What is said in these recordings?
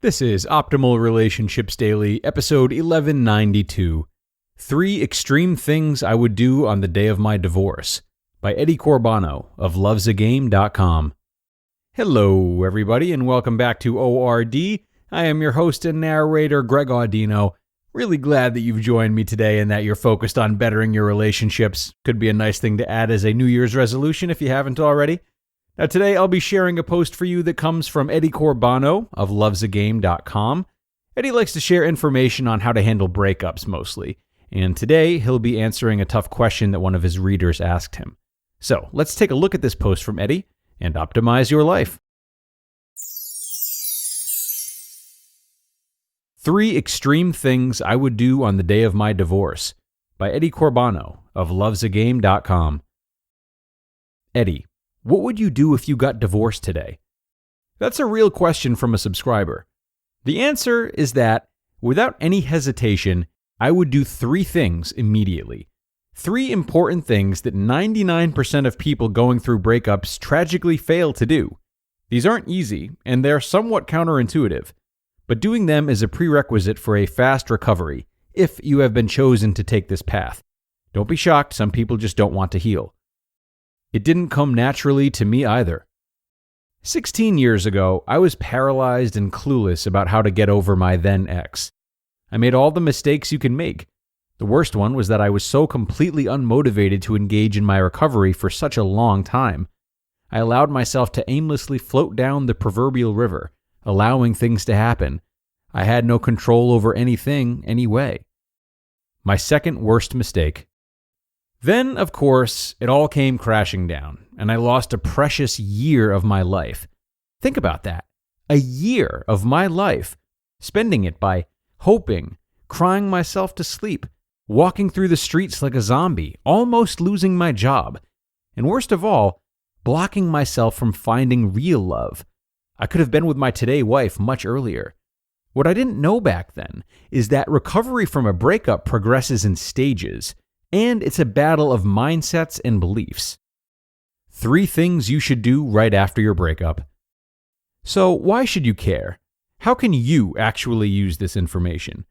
This is Optimal Relationships Daily, episode 1192, 3 Extreme Things I Would Do on the Day of My Divorce, by Corbano of lovesagame.com. Hello, everybody, and welcome back to ORD. I am your host and narrator, Greg Audino. Really glad that you've joined me today and that you're focused on bettering your relationships. Could be a nice thing to add as a New Year's resolution if you haven't already. Now today I'll be sharing a post for you that comes from Corbano of lovesagame.com. Eddie likes to share information on how to handle breakups mostly, and today he'll be answering a tough question that one of his readers asked him. So let's take a look at this post from Eddie and optimize your life. 3 Extreme Things I Would Do on the Day of My Divorce, by Corbano of lovesagame.com. Eddie, what would you do if you got divorced today? That's a real question from a subscriber. The answer is that, without any hesitation, I would do 3 things immediately. 3 important things that 99% of people going through breakups tragically fail to do. These aren't easy, and they're somewhat counterintuitive, but doing them is a prerequisite for a fast recovery, if you have been chosen to take this path. Don't be shocked, some people just don't want to heal. It didn't come naturally to me either. 16 years ago, I was paralyzed and clueless about how to get over my then ex. I made all the mistakes you can make. The worst one was that I was so completely unmotivated to engage in my recovery for such a long time. I allowed myself to aimlessly float down the proverbial river, allowing things to happen. I had no control over anything anyway. My second worst mistake. Then, of course, it all came crashing down, and I lost a precious year of my life. Think about that. A year of my life, spending it by hoping, crying myself to sleep, walking through the streets like a zombie, almost losing my job, and worst of all, blocking myself from finding real love. I could have been with my today wife much earlier. What I didn't know back then is that recovery from a breakup progresses in stages, and it's a battle of mindsets and beliefs. 3 things you should do right after your breakup. So why should you care? How can you actually use this information?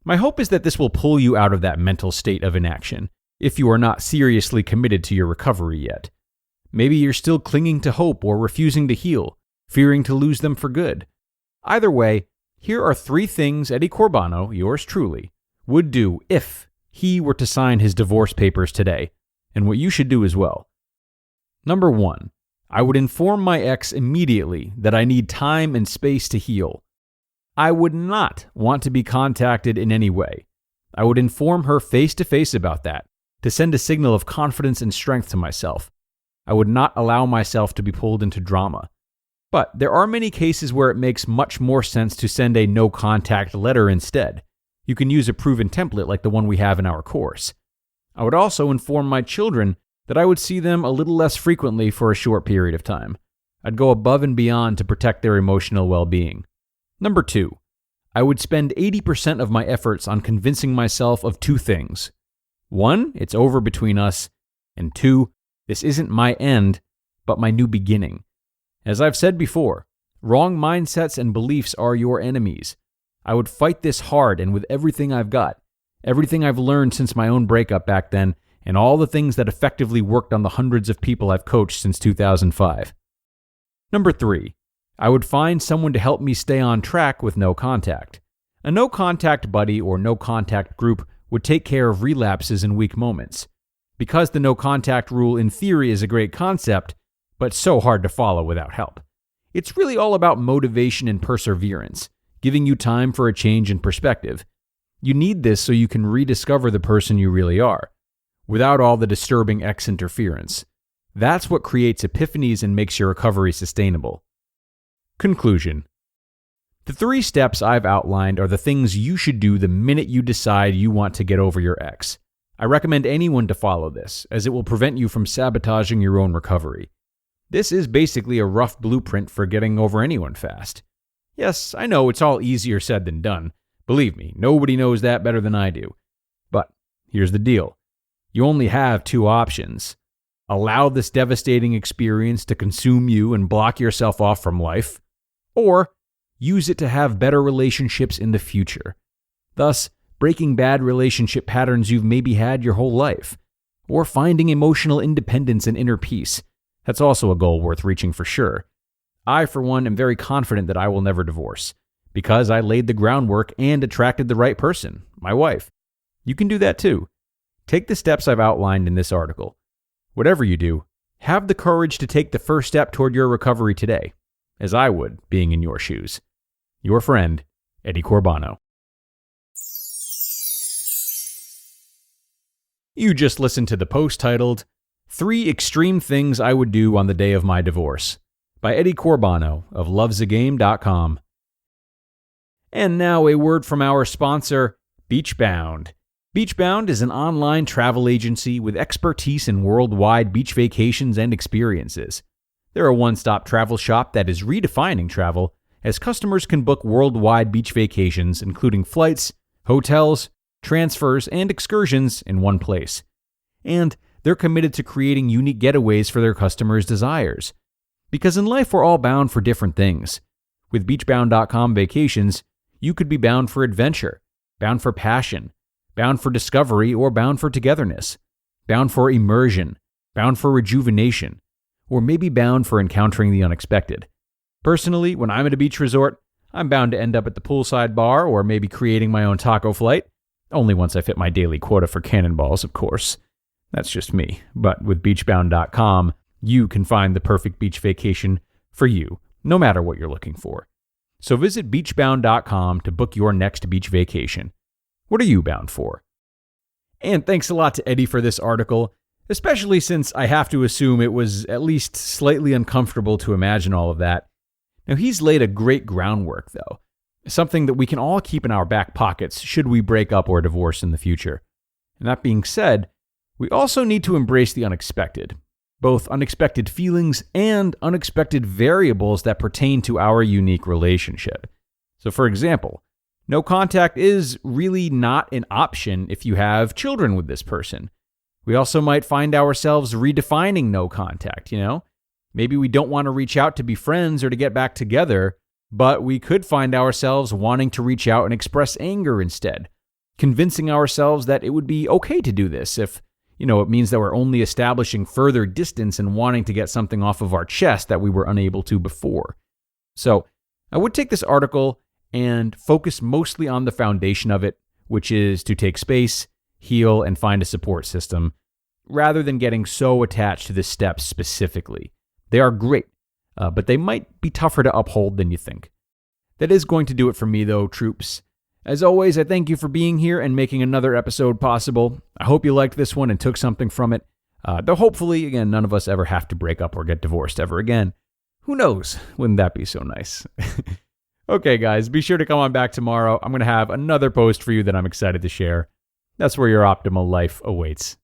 My hope is that this will pull you out of that mental state of inaction, if you are not seriously committed to your recovery yet. Maybe you're still clinging to hope or refusing to heal, fearing to lose them for good. Either way, here are 3 things Eddie Corbano, yours truly, would do if he were to sign his divorce papers today, and what you should do as well. Number 1, I would inform my ex immediately that I need time and space to heal. I would not want to be contacted in any way. I would inform her face-to-face about that, to send a signal of confidence and strength to myself. I would not allow myself to be pulled into drama. But there are many cases where it makes much more sense to send a no-contact letter instead. You can use a proven template like the one we have in our course. I would also inform my children that I would see them a little less frequently for a short period of time. I'd go above and beyond to protect their emotional well-being. Number 2, I would spend 80% of my efforts on convincing myself of 2 things. 1, it's over between us, and 2, this isn't my end, but my new beginning. As I've said before, wrong mindsets and beliefs are your enemies. I would fight this hard and with everything I've got, everything I've learned since my own breakup back then, and all the things that effectively worked on the hundreds of people I've coached since 2005. Number 3, I would find someone to help me stay on track with no contact. A no-contact buddy or no-contact group would take care of relapses and weak moments. Because the no-contact rule in theory is a great concept, but so hard to follow without help. It's really all about motivation and perseverance, giving you time for a change in perspective. You need this so you can rediscover the person you really are, without all the disturbing ex interference. That's what creates epiphanies and makes your recovery sustainable. Conclusion. The 3 steps I've outlined are the things you should do the minute you decide you want to get over your ex. I recommend anyone to follow this, as it will prevent you from sabotaging your own recovery. This is basically a rough blueprint for getting over anyone fast. Yes, I know it's all easier said than done. Believe me, nobody knows that better than I do. But here's the deal. You only have 2 options. Allow this devastating experience to consume you and block yourself off from life, or use it to have better relationships in the future. Thus, breaking bad relationship patterns you've maybe had your whole life. Or finding emotional independence and inner peace. That's also a goal worth reaching for sure. I, for one, am very confident that I will never divorce, because I laid the groundwork and attracted the right person, my wife. You can do that too. Take the steps I've outlined in this article. Whatever you do, have the courage to take the first step toward your recovery today, as I would, being in your shoes. Your friend, Eddie Corbano. You just listened to the post titled, 3 Extreme Things I Would Do on the Day of My Divorce, by Eddie Corbano of lovesagame.com. And now a word from our sponsor, BeachBound. BeachBound is an online travel agency with expertise in worldwide beach vacations and experiences. They're a one-stop travel shop that is redefining travel, as customers can book worldwide beach vacations, including flights, hotels, transfers, and excursions in one place. And they're committed to creating unique getaways for their customers' desires. Because in life, we're all bound for different things. With BeachBound.com vacations, you could be bound for adventure, bound for passion, bound for discovery, or bound for togetherness, bound for immersion, bound for rejuvenation, or maybe bound for encountering the unexpected. Personally, when I'm at a beach resort, I'm bound to end up at the poolside bar or maybe creating my own taco flight, only once I fit my daily quota for cannonballs, of course. That's just me. But with BeachBound.com, you can find the perfect beach vacation for you, no matter what you're looking for. So visit BeachBound.com to book your next beach vacation. What are you bound for? And thanks a lot to Eddie for this article, especially since I have to assume it was at least slightly uncomfortable to imagine all of that. Now, he's laid a great groundwork, though, something that we can all keep in our back pockets should we break up or divorce in the future. And that being said, we also need to embrace the unexpected, both unexpected feelings and unexpected variables that pertain to our unique relationship. So, for example, no contact is really not an option if you have children with this person. We also might find ourselves redefining no contact, Maybe we don't want to reach out to be friends or to get back together, but we could find ourselves wanting to reach out and express anger instead, convincing ourselves that it would be okay to do this if, it means that we're only establishing further distance and wanting to get something off of our chest that we were unable to before. So, I would take this article and focus mostly on the foundation of it, which is to take space, heal, and find a support system, rather than getting so attached to the steps specifically. They are great, but they might be tougher to uphold than you think. That is going to do it for me, though, troops. As always, I thank you for being here and making another episode possible. I hope you liked this one and took something from it. Though hopefully, again, none of us ever have to break up or get divorced ever again. Who knows? Wouldn't that be so nice? Okay, guys, be sure to come on back tomorrow. I'm going to have another post for you that I'm excited to share. That's where your optimal life awaits.